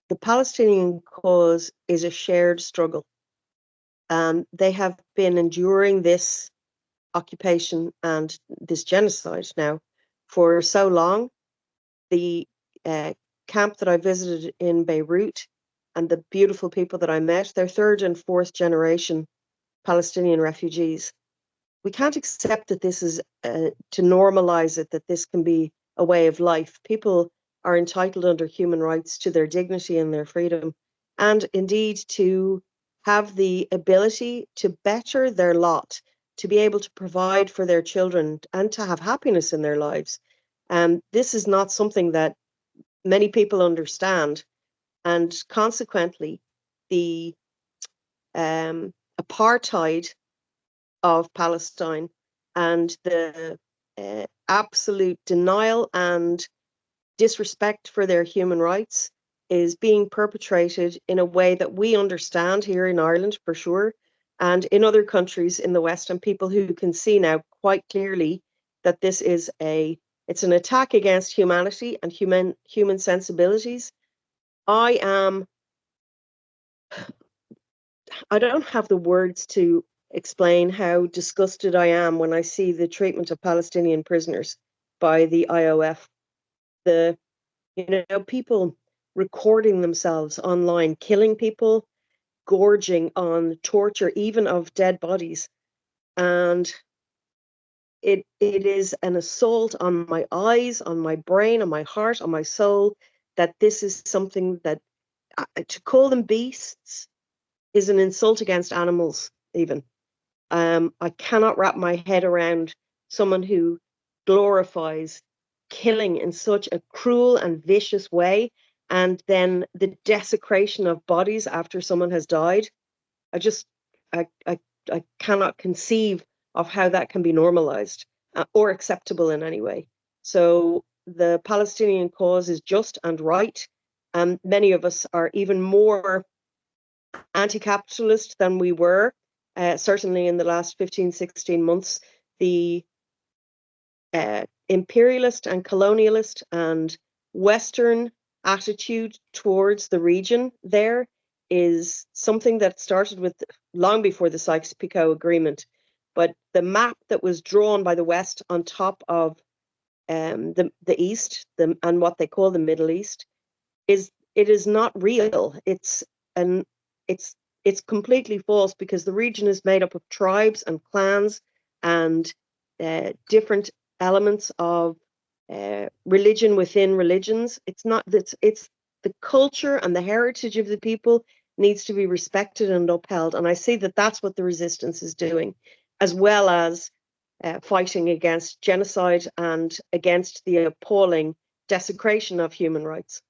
the Palestinian cause is a shared struggle. They have been enduring this occupation and this genocide now for so long. The camp that I visited in Beirut and the beautiful people that I met, they're third and fourth generation Palestinian refugees. We can't accept that this is, to normalize it, that this can be a way of life. People are entitled under human rights to their dignity and their freedom, and indeed to have the ability to better their lot, to be able to provide for their children and to have happiness in their lives. This is not something that many people understand, and consequently the apartheid of Palestine and the absolute denial and disrespect for their human rights is being perpetrated in a way that we understand here in Ireland for sure, and in other countries in the West, and people who can see now quite clearly that this is it's an attack against humanity and human sensibilities. I don't have the words to explain how disgusted I am when I see the treatment of Palestinian prisoners by the IOF. People recording themselves online, killing people, gorging on torture, even of dead bodies. And it is an assault on my eyes, on my brain, on my heart, on my soul, that this is something that, to call them beasts is an insult against animals, even. I cannot wrap my head around someone who glorifies killing in such a cruel and vicious way, and then the desecration of bodies after someone has died. I cannot conceive of how that can be normalized or acceptable in any way. So the Palestinian cause is just and right. And many of us are even more anti-capitalist than we were, certainly in the last 15, 16 months. The imperialist and colonialist and Western attitude towards the region there is something that started with long before the Sykes-Picot Agreement. But the map that was drawn by the West on top of the East, and what they call the Middle East, is not real. It's completely false, because the region is made up of tribes and clans and different elements of religion within religions. It's the culture and the heritage of the people needs to be respected and upheld. And I see that that's what the resistance is doing, as well as fighting against genocide and against the appalling desecration of human rights.